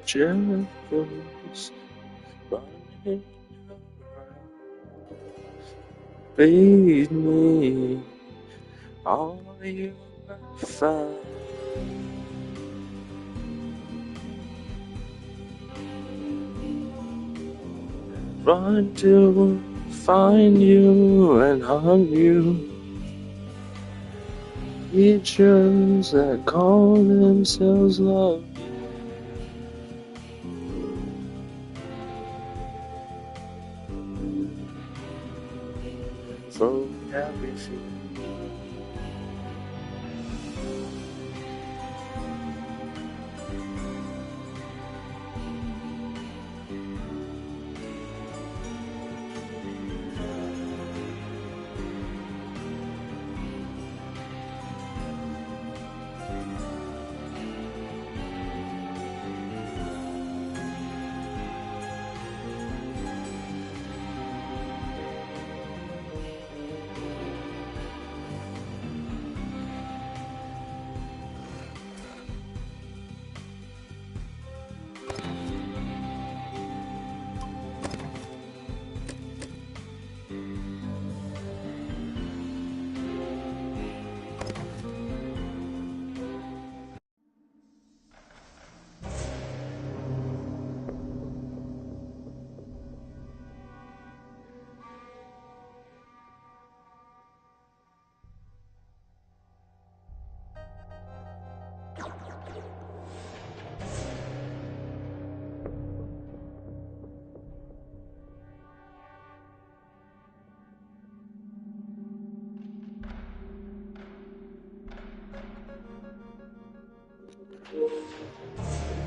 shadows running around. Feed me all you have found. Run to find you and hug you. Creatures that call themselves love. For everything.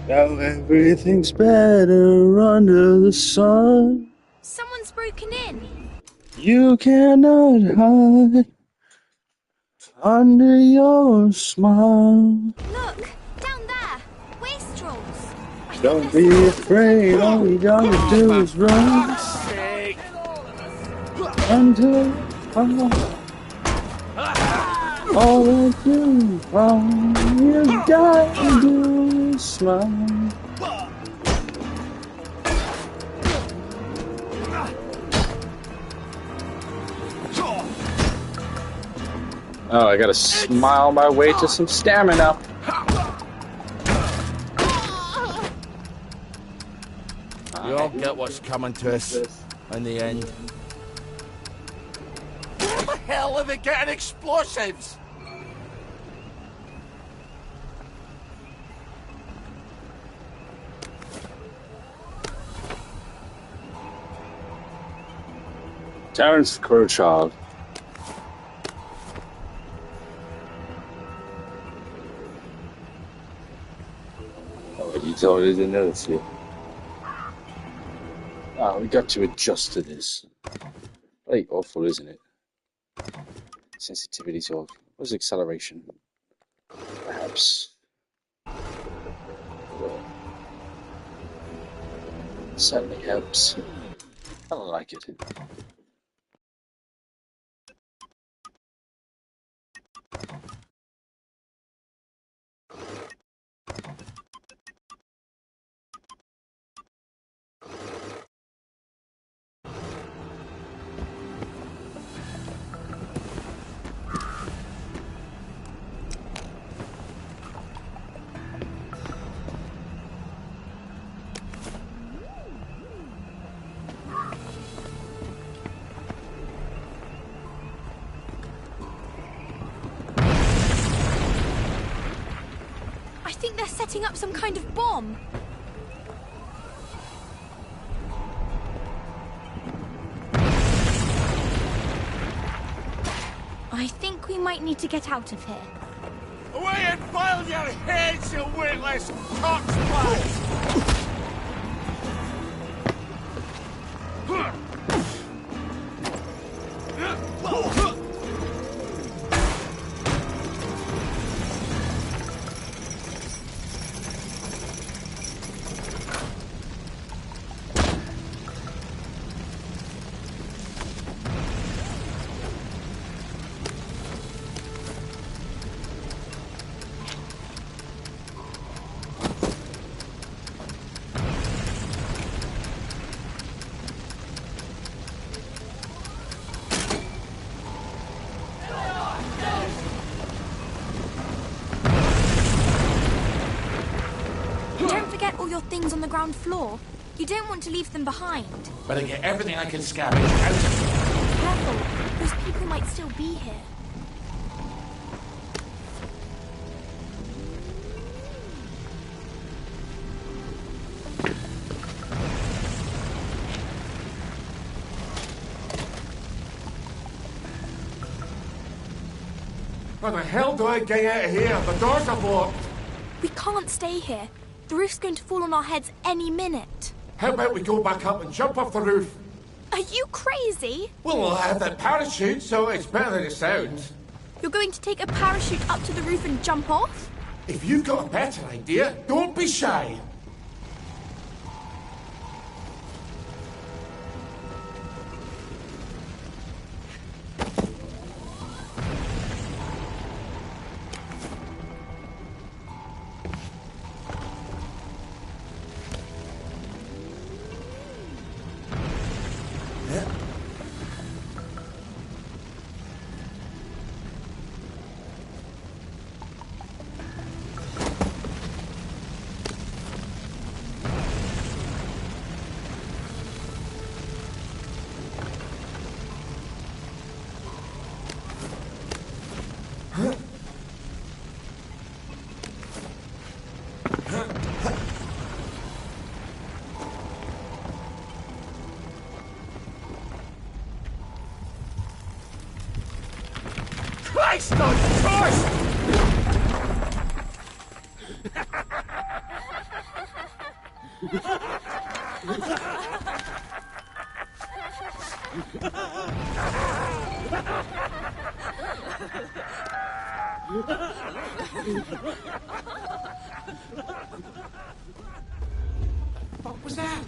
Now everything's better under the sun. Someone's broken in. You cannot hide under your smile. Look, down there. Wastrels. Don't be afraid, all you gotta do is run. Until all that you gotta do is smile. Oh, I gotta smile my way to some stamina. You all get what's coming to us in the end. Where the hell are they getting explosives? Terrence Crowchild. Oh, you told me didn't notice you. Ah, we got to adjust to this. Bloody awful, isn't it? Sensitivities of what's acceleration? Perhaps. Certainly helps. I don't like it. I think they're setting up some kind of bomb. I think we might need to get out of here. Away and file your heads, you witless cocksplash! things on the ground floor. You don't want to leave them behind. Better get everything I can scavenge out of here. Careful, those people might still be here. How the hell do I get out of here? The doors are blocked. We can't stay here. The roof's going to fall on our heads any minute. How about we go back up and jump off the roof? Are you crazy? Well, I have that parachute, so it's better than it sounds. You're going to take a parachute up to the roof and jump off? If you've got a better idea, don't be shy. Christ on Christ! What was that?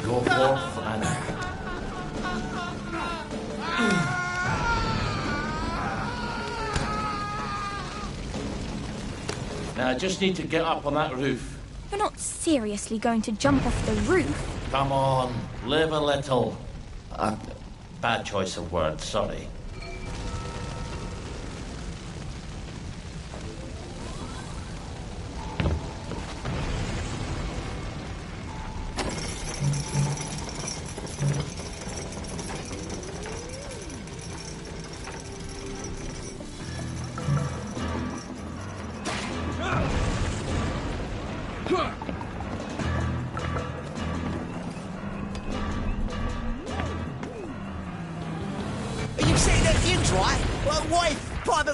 Go forth and... Now, I just need to get up on that roof. You're not seriously going to jump off the roof? Come on, live a little. Bad choice of words, sorry.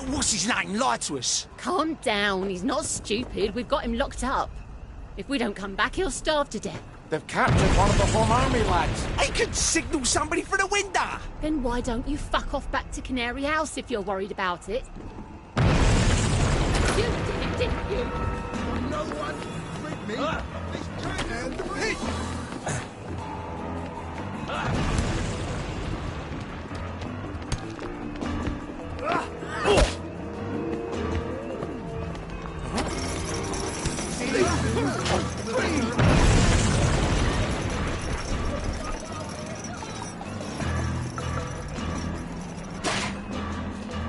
What's his name? Lied to us. Calm down. He's not stupid. We've got him locked up. If we don't come back, he'll starve to death. They've captured one of the Home Army lads. He could signal somebody through the window. Then why don't you fuck off back to Canary House if you're worried about it? You did it, didn't you? No one with me. This train and the pit.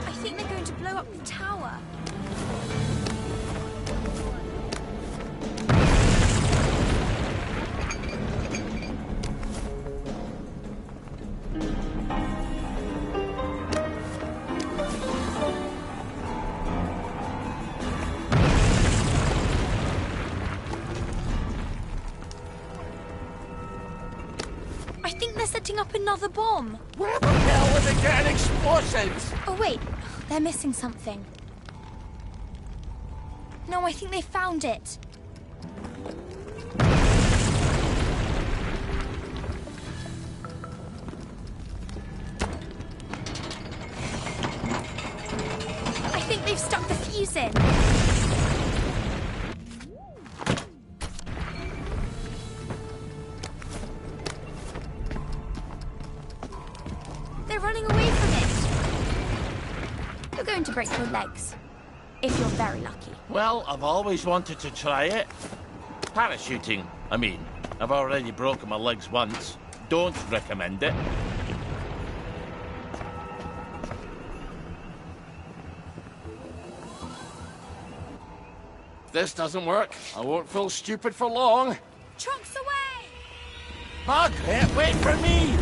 I think they're going to blow up the tower. I think they're setting up another bomb. Where the hell are they getting explosives? Oh, wait. They're missing something. No, I think they found it. I think they've stuck the fuse in. They're running away from it. You're going to break your legs. If you're very lucky. Well, I've always wanted to try it. Parachuting, I mean. I've already broken my legs once. Don't recommend it. this doesn't work, I won't feel stupid for long. Trucks away! Margaret, wait for me!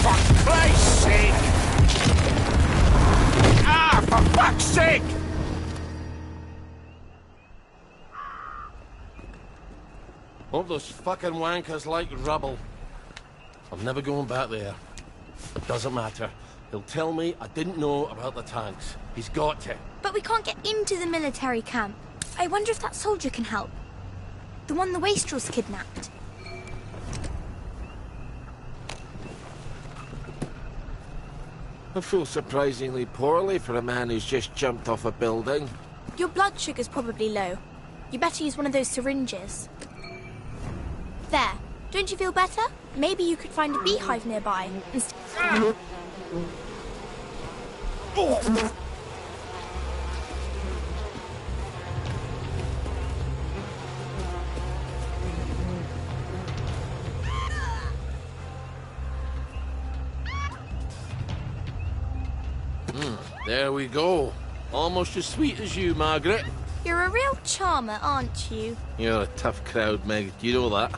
For Christ's sake! Ah, for fuck's sake! Hope those fucking wankers like rubble. I'm never going back there. It doesn't matter. He'll tell me I didn't know about the tanks. He's got to. But we can't get into the military camp. I wonder if that soldier can help. The one the wastrels kidnapped. I feel surprisingly poorly for a man who's just jumped off a building. Your blood sugar's probably low. You better use one of those syringes. There. Don't you feel better? Maybe you could find a beehive nearby. There we go. Almost as sweet as you, Margaret. You're a real charmer, aren't you? You're a tough crowd, Meg. Do you know that?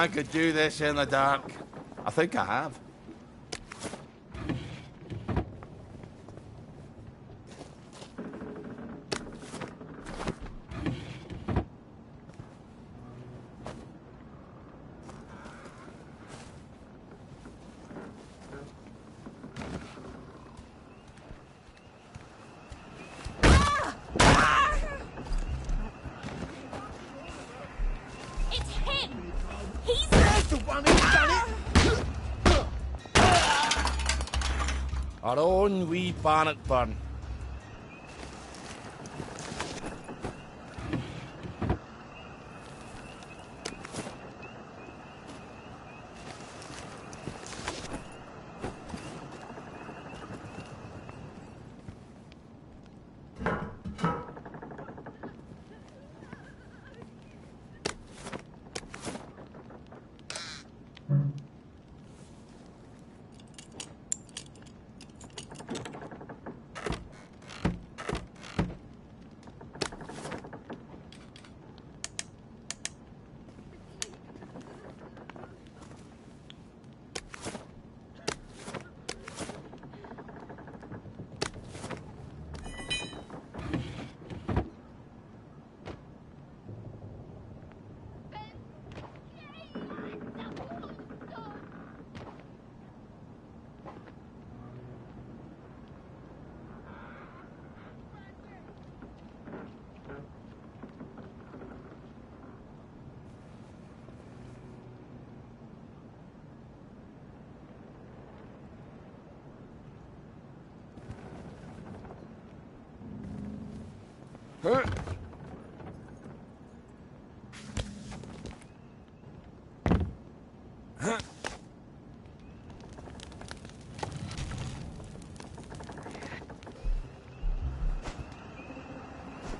I could do this in the dark. I think I have. It's him! He's That's the one who's done it! Our own wee Bannockburn.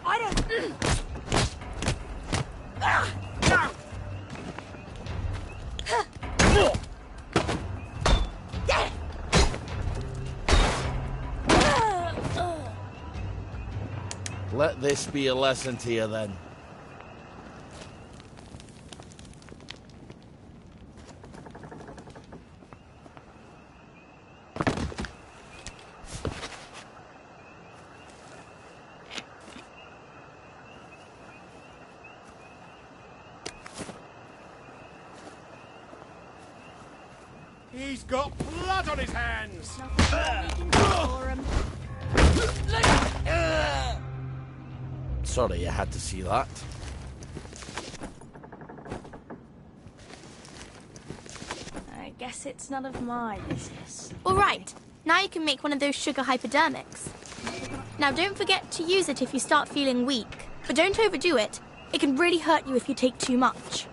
I don't... Let this be a lesson to you then. He's got blood on his hands! Sorry, I had to see that. I guess it's none of my business. All right, now you can make one of those sugar hypodermics. Now don't forget to use it if you start feeling weak, but don't overdo it. It can really hurt you if you take too much.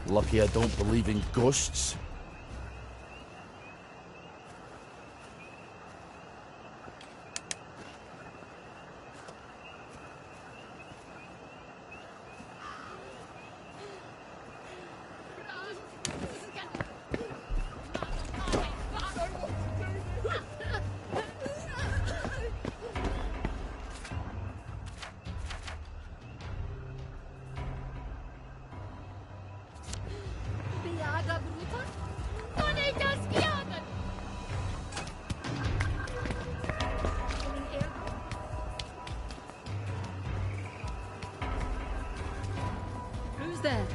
Lucky I don't believe in ghosts. Who's there?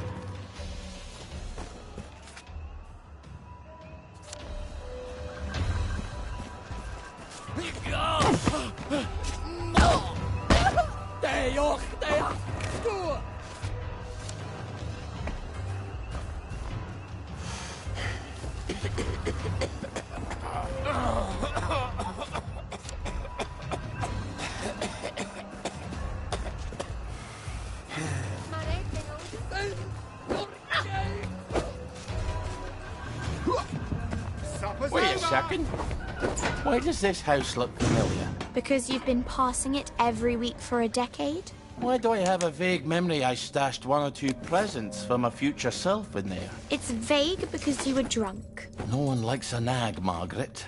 Wait a second. Why does this house look familiar? Because you've been passing it every week for a decade? Why do I have a vague memory I stashed 1 or 2 presents for my future self in there? It's vague because you were drunk. No one likes a nag, Margaret.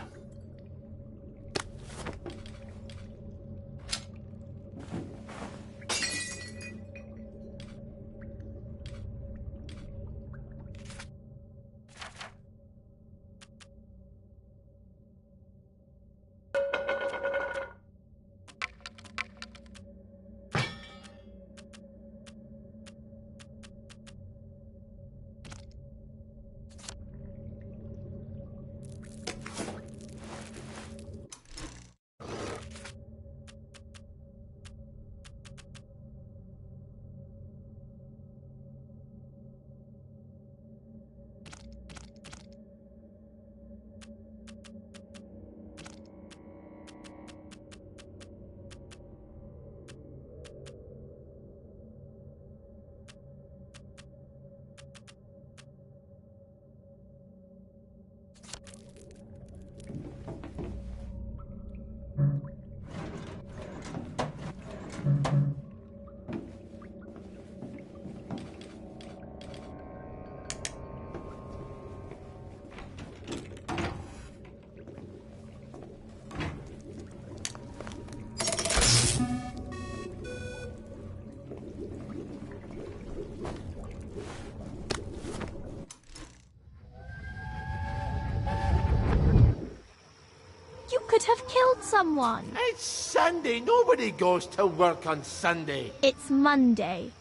Could have killed someone. It's Sunday. Nobody goes to work on Sunday. It's Monday.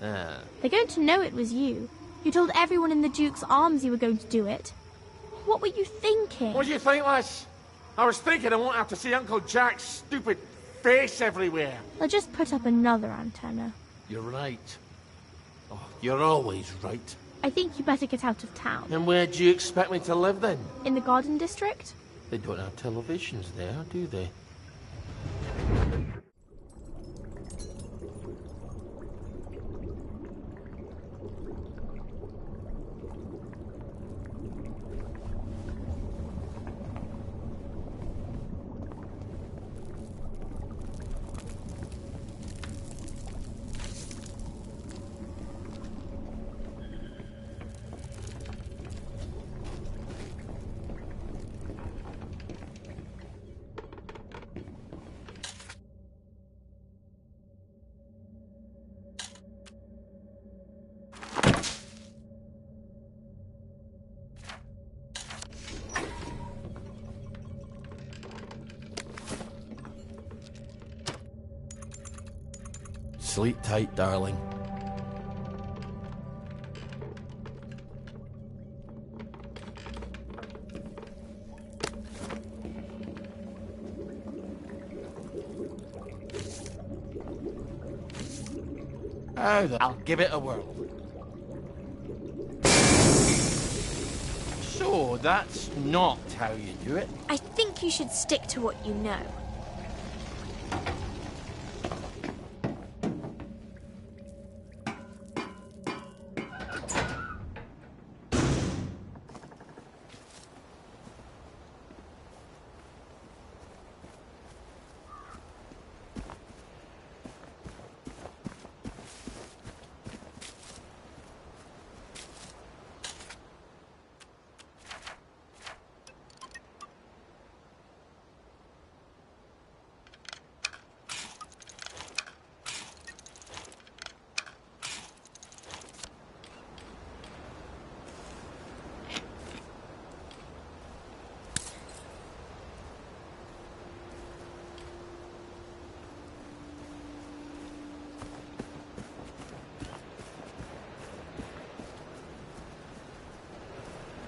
Ah. They're going to know it was you. You told everyone in the Duke's Arms you were going to do it. What were you thinking? What do you think, lass? I was thinking I won't have to see Uncle Jack's stupid face everywhere. They'll just put up another antenna. You're right. Oh, you're always right. I think you better get out of town. And where do you expect me to live then? In the Garden District? They don't have televisions there, do they? Sleep tight, darling. I'll give it a whirl. So, that's not how you do it. I think you should stick to what you know.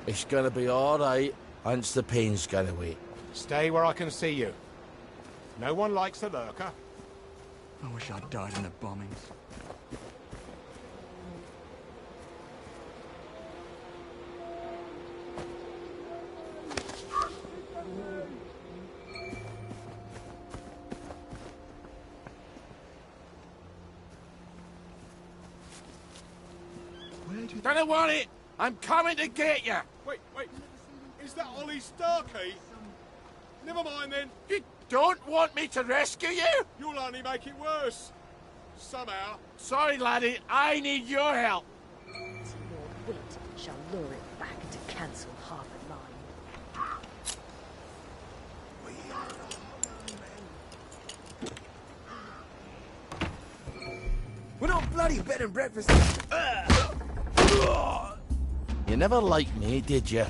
It's gonna be all right once the pain's gone away. Stay where I can see you. No one likes a lurker. I wish I'd died in the bombings. Don't worry, I'm coming to get you. Wait. Is that Ollie Starkey? Never mind then. You don't want me to rescue you? You'll only make it worse. Somehow. Sorry, laddie, I need your help. Your wit shall lure it back to cancel half a line. We're not bloody bed and breakfast. You never liked me, did you?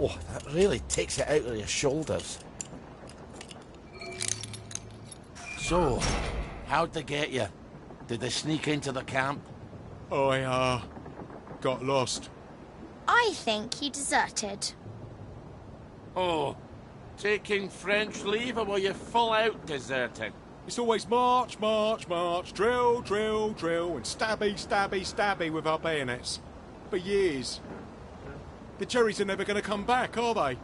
Oh, that really takes it out of your shoulders. So, how'd they get you? Did they sneak into the camp? I, got lost. I think he deserted. Oh, taking French leave, or were you full out deserting? It's always march, march, march, drill, drill, drill, and stabby, stabby, stabby with our bayonets. For years. The Jerrys are never going to come back, are they?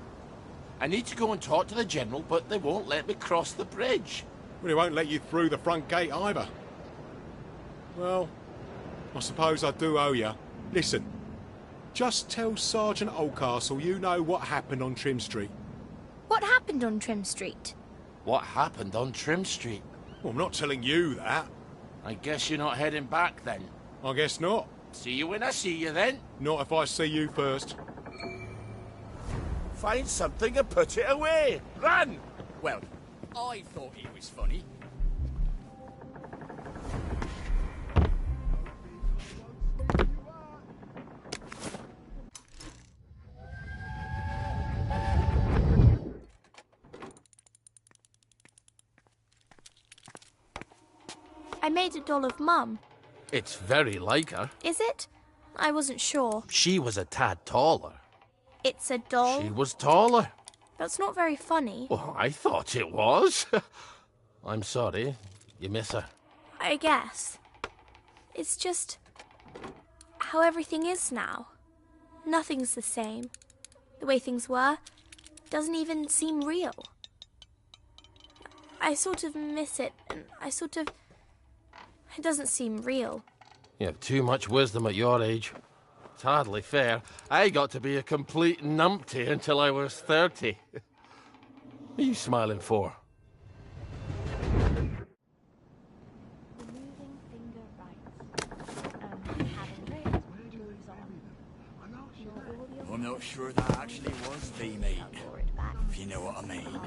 I need to go and talk to the General, but they won't let me cross the bridge. Well, they won't let you through the front gate either. Well, I suppose I do owe you. Listen, just tell Sergeant Oldcastle you know what happened on Trim Street. What happened on Trim Street? What happened on Trim Street? Well, I'm not telling you that. I guess you're not heading back then. I guess not. See you when I see you then. Not if I see you first. Find something and put it away. Run! Well, I thought it was funny. I made a doll of Mum. It's very like her. Is it? I wasn't sure. She was a tad taller. It's a doll? She was taller. That's not very funny. Well, I thought it was. I'm sorry. You miss her. I guess. It's just how everything is now. Nothing's the same. The way things were doesn't even seem real. I sort of miss it, and it doesn't seem real. You have too much wisdom at your age. It's hardly fair. I got to be a complete numpty until I was 30. What are you smiling for? Removing finger rights. Having read, moves on. I'm not sure that actually was the mate, if you know what I mean.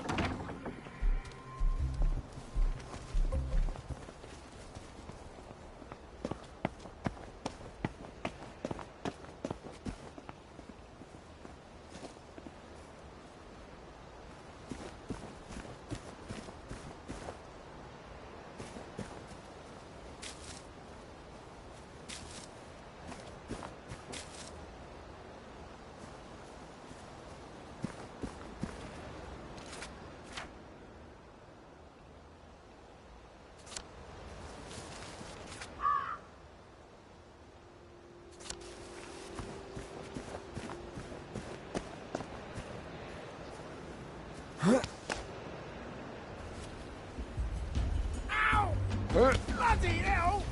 Bloody hell!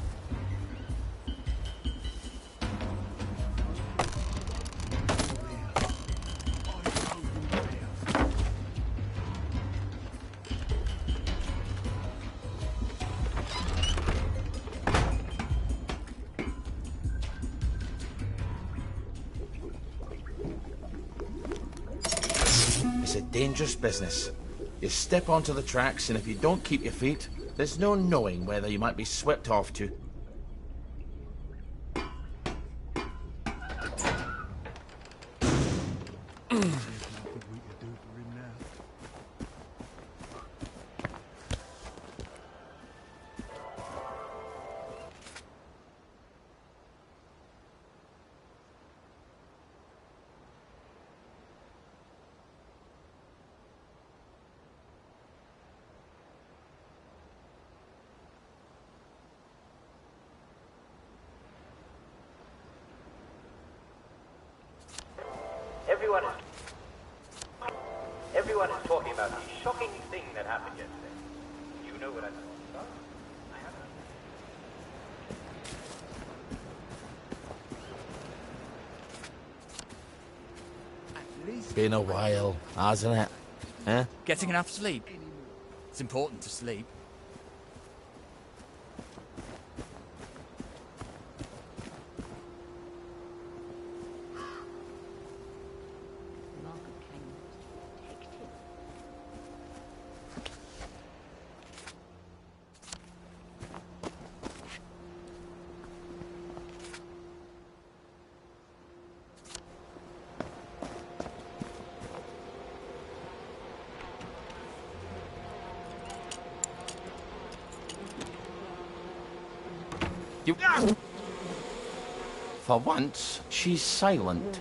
It's a dangerous business. You step onto the tracks, and if you don't keep your feet, there's no knowing whether you might be swept off to. Everyone is talking about the shocking thing that happened yesterday. You know what I'm talking about? Been a while, hasn't it? Huh? Getting enough sleep? It's important to sleep. For once, she's silent.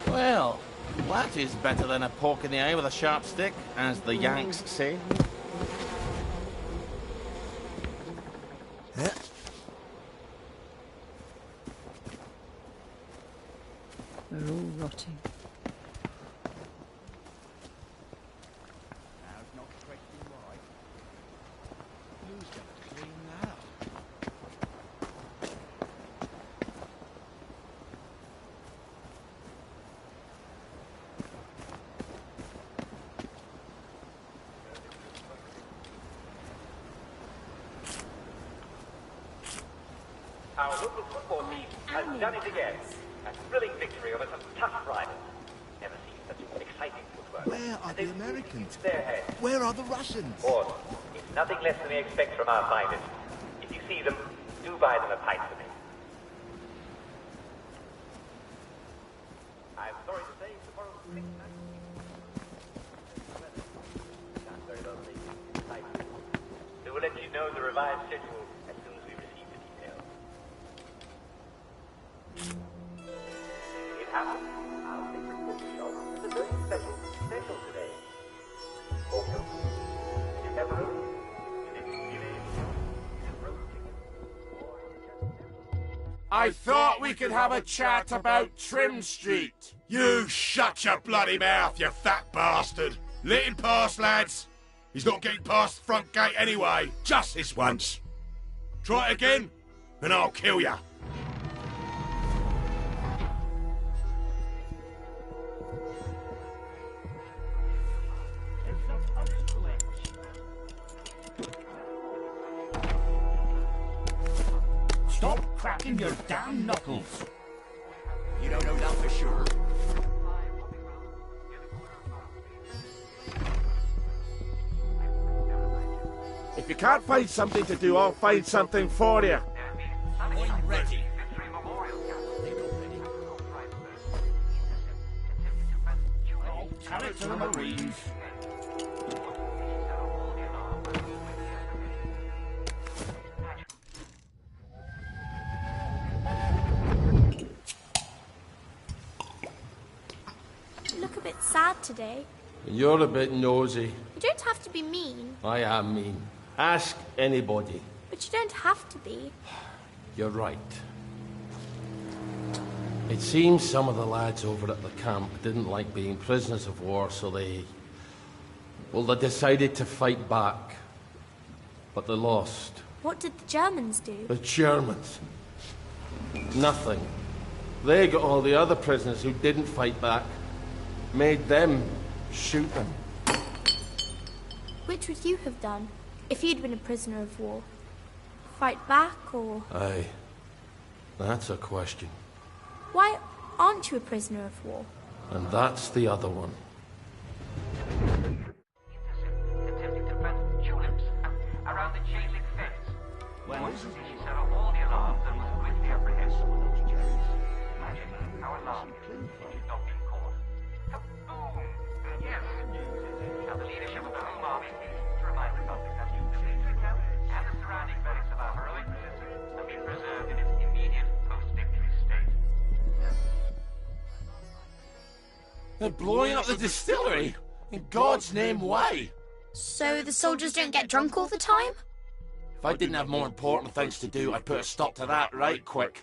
Well, that is better than a poke in the eye with a sharp stick, as the Yanks say. We're all rotting. Our local football team has done it again. A thrilling victory over some tough rivals. Never seen such exciting footwork. Where are the Americans? Their heads. Where are the Russians? Or, it's nothing less than we expect from our finest. If you see them, do buy them a pint for me. I'm sorry to say, tomorrow's the next night. Not very lovely. We will let you know the revised schedule as soon as we receive the details. It happened. Our favorite bookshop is a very special today. Also, you never know. I thought we could have a chat about Trim Street. You shut your bloody mouth, you fat bastard. Let him pass, lads. He's not getting past the front gate anyway. Just this once. Try it again, and I'll kill ya. Stop cracking your damn knuckles. You don't know that for sure. If you can't find something to do, I'll find something for you. I'm ready. I'll tell it to the Marines. You look a bit sad today. You're a bit nosy. You don't have to be mean, I am mean. Ask anybody. but you don't have to be. You're right. It seems some of the lads over at the camp didn't like being prisoners of war, so they decided to fight back. But they lost. What did the Germans do? The Germans? Nothing. They got all the other prisoners who didn't fight back, made them shoot them. Which would you have done if you'd been a prisoner of war? Fight back or... Aye. That's a question. Why aren't you a prisoner of war? And that's the other one. Attempting to plant tulips around the chain link fence. Well, she set off all the alarms and was quickly apprehended. Magic, our alarm. She's not been caught. Kaboom! Yes. Now the leadership of the Home Army to remind the public that the military camp and the surrounding relics of our heroic resistance have been preserved in its immediate post-victory state. They're blowing up the distillery? In God's name, why? So the soldiers don't get drunk all the time? If I didn't have more important things to do, I'd put a stop to that right quick.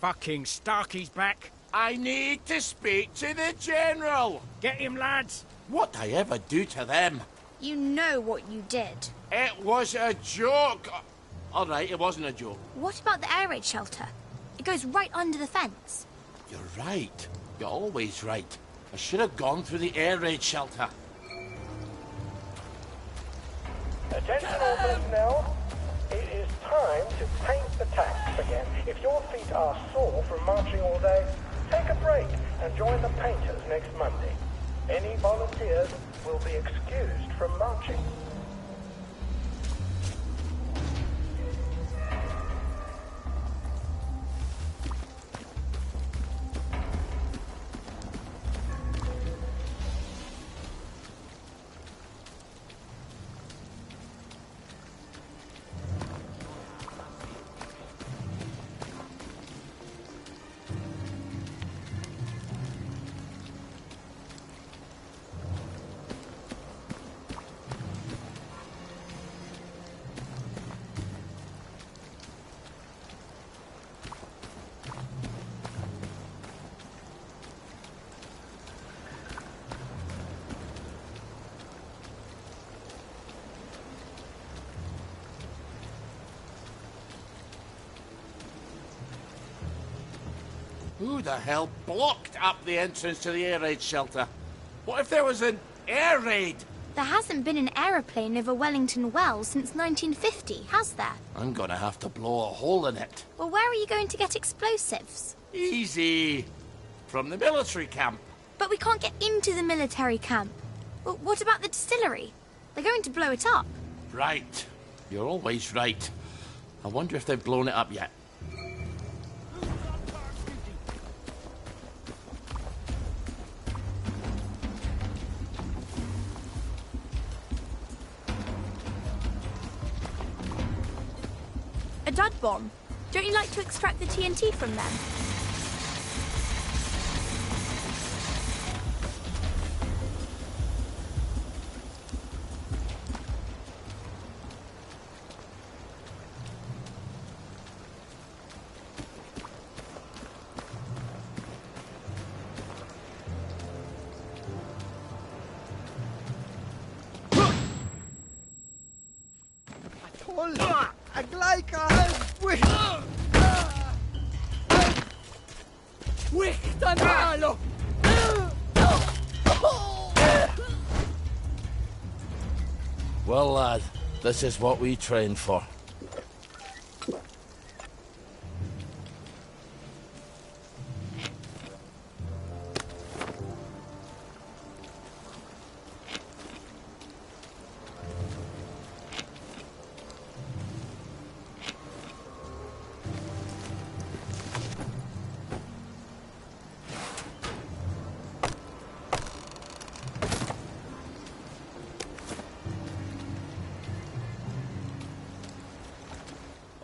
Fucking Starkey's back. I need to speak to the General! Get him, lads. What'd I ever do to them? You know what you did. It was a joke! Alright, it wasn't a joke. What about the air raid shelter? It goes right under the fence. You're right. You're always right. I should have gone through the air raid shelter. Attention all personnel. It is time to paint the tanks again. If your feet are sore from marching all day, take a break and join the painters next Monday. Any volunteers will be excused from marching. Who the hell blocked up the entrance to the air raid shelter? What if there was an air raid? There hasn't been an aeroplane over Wellington Wells since 1950, has there? I'm gonna have to blow a hole in it. Well, where are you going to get explosives? Easy. From the military camp. But we can't get into the military camp. Well, what about the distillery? They're going to blow it up. Right. You're always right. I wonder if they've blown it up yet. A dud bomb. Don't you like to extract the TNT from them? Well, lad, this is what we trained for.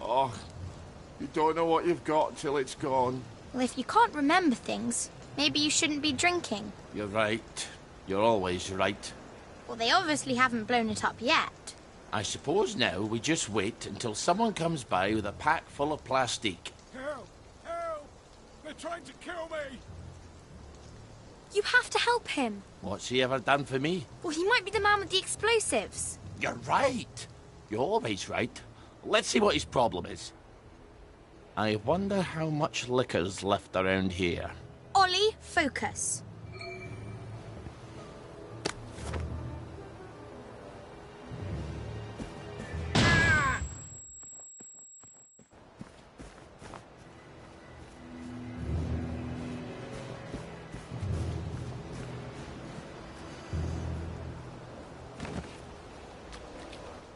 Oh, you don't know what you've got till it's gone. Well, if you can't remember things, maybe you shouldn't be drinking. You're right. You're always right. Well, they obviously haven't blown it up yet. I suppose now we just wait until someone comes by with a pack full of plastic. Help! Help! They're trying to kill me! You have to help him. What's he ever done for me? Well, he might be the man with the explosives. You're right. You're always right. let's see what his problem is. I wonder how much liquor's left around here. Ollie, focus.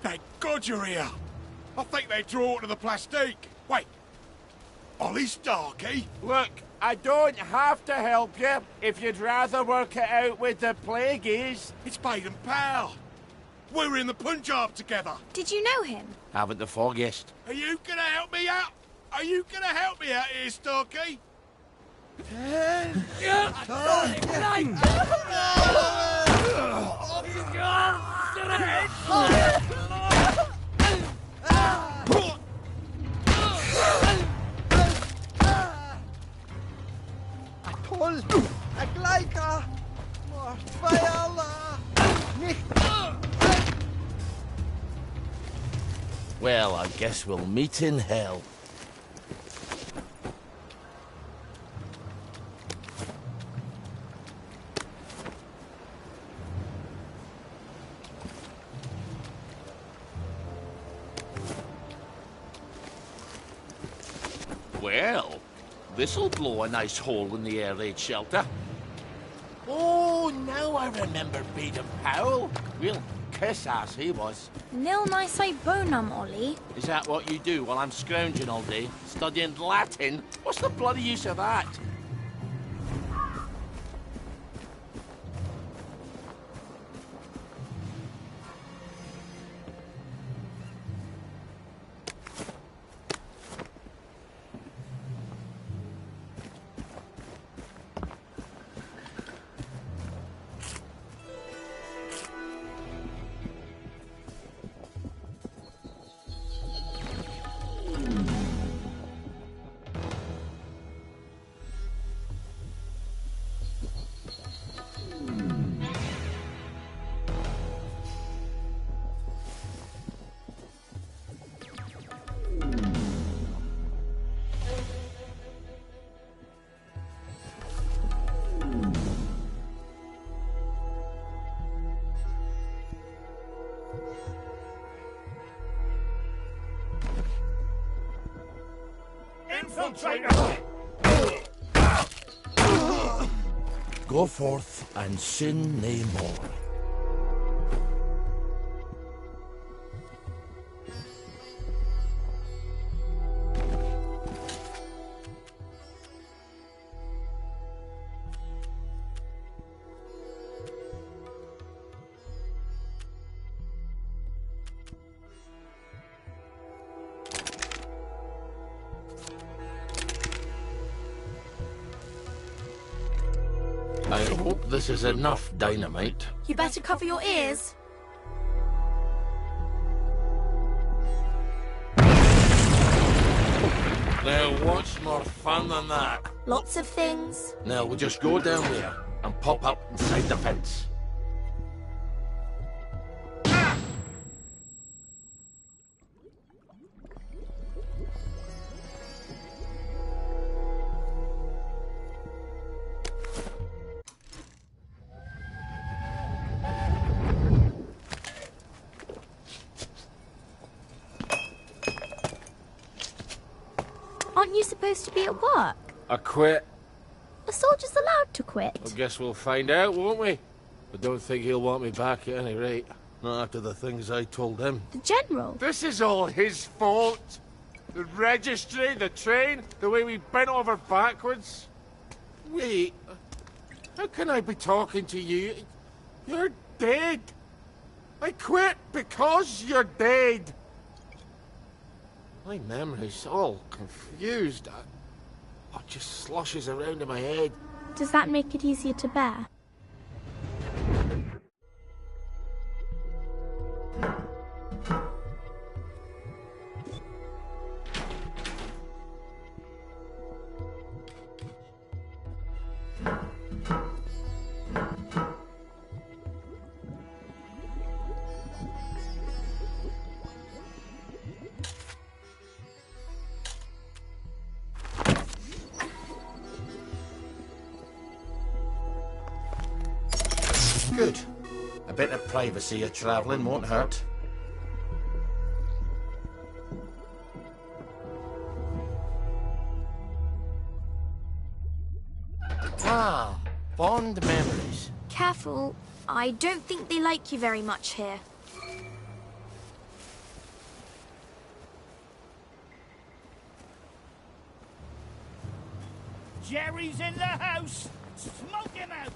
Thank God you're here. I think they draw to the plastique. Wait. Ollie Starkey? Look, I don't have to help you if you'd rather work it out with the plagueies. It's Baden Powell. We were in the Punjab together. Did you know him? Haven't the foggiest. Are you gonna help me out? Are you gonna help me out here, Starkey? Well, I guess we'll meet in hell. Well, this'll blow a nice hole in the air raid shelter. Oh, now I remember Baden Powell. Real kiss-ass he was. Nil nisi bonum, Ollie. Is that what you do while I'm scrounging all day? Studying Latin? What's the bloody use of that? Go forth and sin nae more. I hope this is enough dynamite. You better cover your ears. Now, what's more fun than that? Lots of things. Now, we'll just go down there and pop up inside the fence. Aren't you supposed to be at work? I quit. A soldier's allowed to quit. I guess we'll find out, won't we? I don't think he'll want me back at any rate. Not after the things I told him. The General? This is all his fault. The registry, the train, the way we bent over backwards. Wait, How can I be talking to you? You're dead. I quit because you're dead. My memory's all confused. It just sloshes around in my head. Does that make it easier to bear? Good. A bit of privacy of travelling won't hurt. Ah, fond memories. Careful. I don't think they like you very much here. Jerry's in the house! Smoke him out!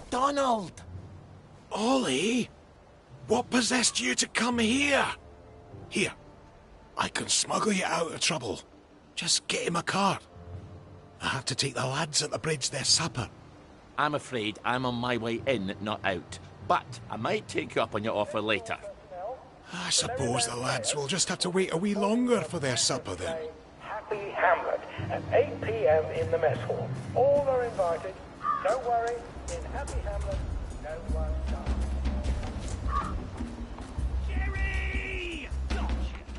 Donald! Ollie? What possessed you to come here? Here, I can smuggle you out of trouble. Just get him a cart. I have to take the lads at the bridge their supper. I'm afraid I'm on my way in, not out. But I might take you up on your offer later. I suppose the lads will just have to wait a wee longer for their supper then. Happy Hamlet at 8 p.m. in the mess hall. All are invited. Don't worry, in Happy Hamlet, no one dies. Jerry!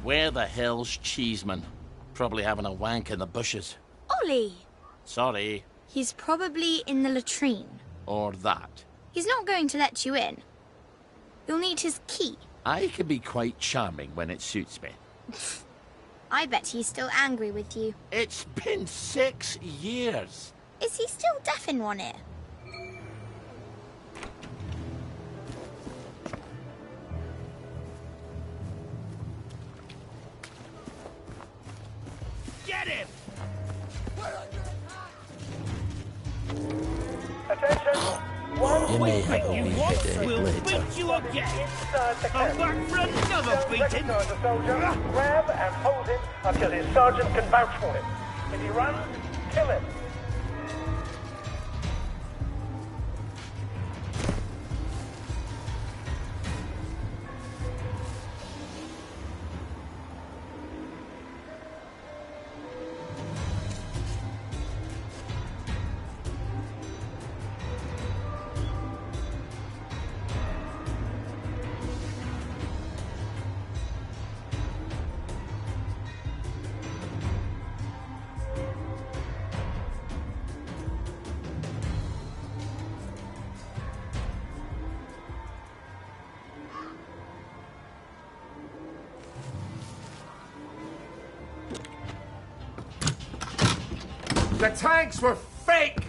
Where the hell's Cheeseman? Probably having a wank in the bushes. Ollie! Sorry. He's probably in the latrine. Or that. He's not going to let you in. You'll need his key. I can be quite charming when it suits me. I bet he's still angry with you. It's been 6 years. Is he still deaf in one ear? Get him! Attention! One You may quick have a signal. wee headache We'll later. beat you again! Inside the I'm camp. back for another Don't beating! recognise the soldier. Grab and hold him until his sergeant can vouch for him. If he runs, kill him. The tanks were fake!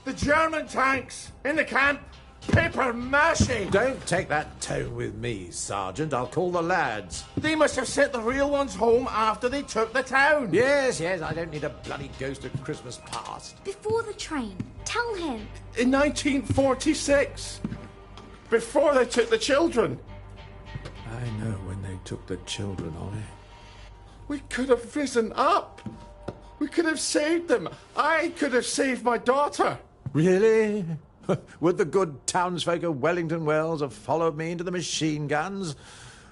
The German tanks in the camp! Paper mache! Don't take that tone with me, Sergeant. I'll call the lads. They must have sent the real ones home after they took the town! Yes, I don't need a bloody ghost of Christmas past. Before the train. Tell him. In 1946! Before they took the children! I know when they took the children, Ollie. We could have risen up! We could have saved them! I could have saved my daughter! Really? Would the good townsfolk of Wellington Wells have followed me into the machine guns?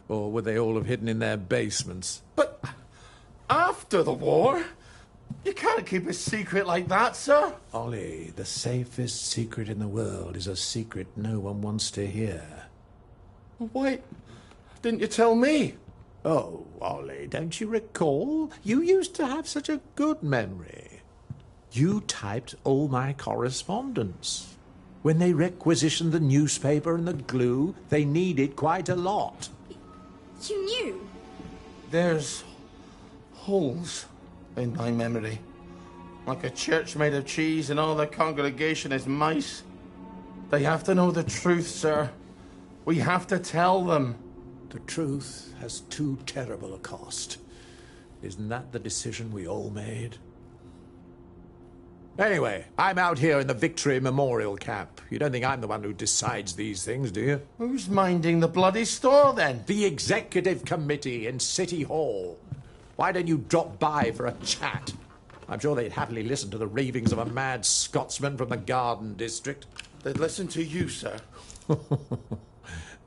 Or would they all have hidden in their basements? But after the war, you can't keep a secret like that, sir. Ollie, the safest secret in the world is a secret no one wants to hear. Why didn't you tell me? Oh, Ollie, don't you recall? You used to have such a good memory. You typed all my correspondence. When they requisitioned the newspaper and the glue, they needed quite a lot. You knew? There's holes in my memory. Like a church made of cheese and all the congregation is mice. They have to know the truth, sir. We have to tell them. The truth has too terrible a cost. Isn't that the decision we all made? Anyway, I'm out here in the Victory Memorial Camp. You don't think I'm the one who decides these things, do you? Who's minding the bloody store, then? The Executive Committee in City Hall. Why don't you drop by for a chat? I'm sure they'd happily listen to the ravings of a mad Scotsman from the Garden District. They'd listen to you, sir.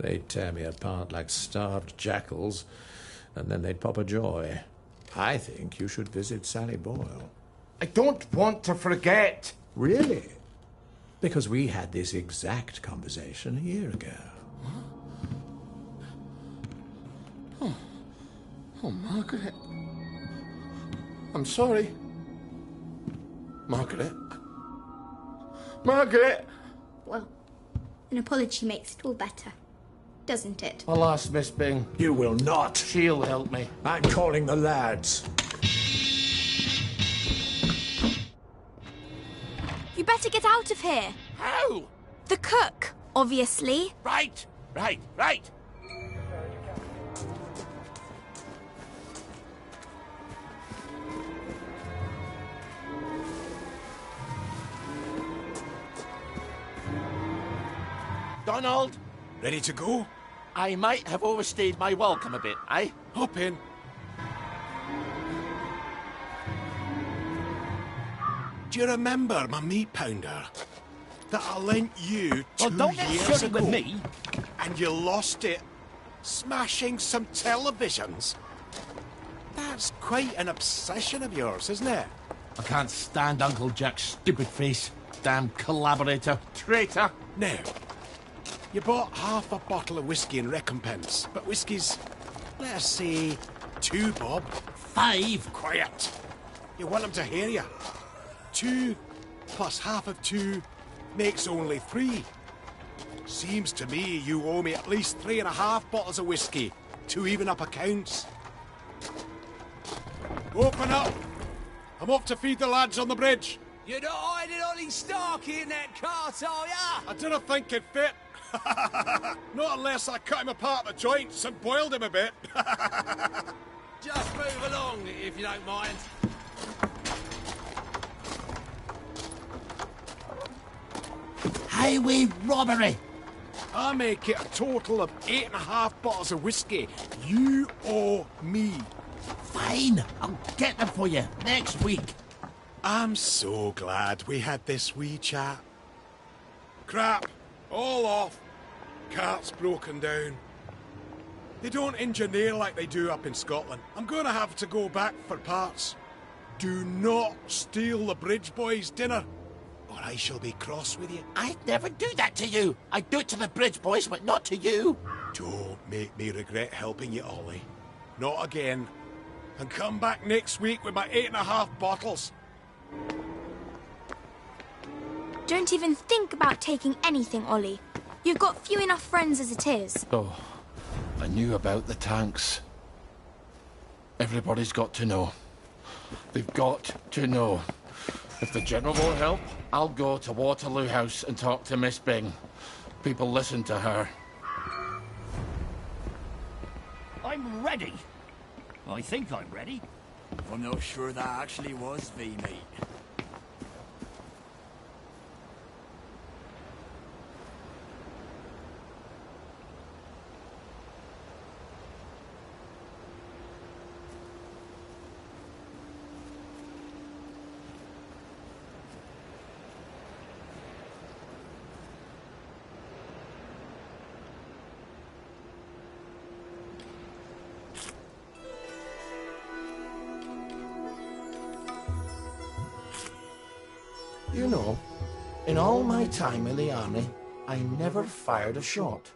They'd tear me apart like starved jackals, and then they'd pop a joy. I think you should visit Sally Boyle. I don't want to forget. Really? Because we had this exact conversation a year ago. Oh, Margaret. I'm sorry. Margaret. Margaret! Well, an apology makes it all better, doesn't it? I'll ask Miss Bing. You will not. She'll help me. I'm calling the lads. You better get out of here. How? The cook, obviously. Right. Donald, Ready to go? I might have overstayed my welcome a bit, eh? Hop in. Do you remember my meat pounder that I lent you 2 don't get years silly ago? with me. And you lost it, smashing some televisions. That's quite an obsession of yours, isn't it? I can't stand Uncle Jack's stupid face. Damn collaborator. Traitor. Now, you bought half a bottle of whiskey in recompense, but whiskey's, let us say, 2 bob. 5. Quiet. You want them to hear you. 2 plus half of 2 makes only 3. Seems to me you owe me at least 3.5 bottles of whiskey to even up accounts. Open up. I'm off to feed the lads on the bridge. You're not hiding Ollie Starkey in that cart, are ya? I didn't think it fit. Not unless I cut him apart at the joints and boiled him a bit. Just move along, if you don't mind. Highway robbery. I make it a total of 8.5 bottles of whiskey. You owe me. Fine, I'll get them for you next week. I'm so glad we had this wee chat. Crap, all off. Cart's broken down. They don't engineer like they do up in Scotland. I'm going to have to go back for parts. Do not steal the bridge boys' dinner, or I shall be cross with you. I'd never do that to you. I'd do it to the bridge boys, but not to you. Don't make me regret helping you, Ollie. Not again. And come back next week with my 8.5 bottles. Don't even think about taking anything, Ollie. You've got few enough friends as it is. Oh, I knew about the tanks. Everybody's got to know. They've got to know. If the General won't help, I'll go to Waterloo House and talk to Miss Bing. People listen to her. I'm ready. I think I'm ready. I'm not sure that actually was V, mate. You know, in all my time in the army, I never fired a shot.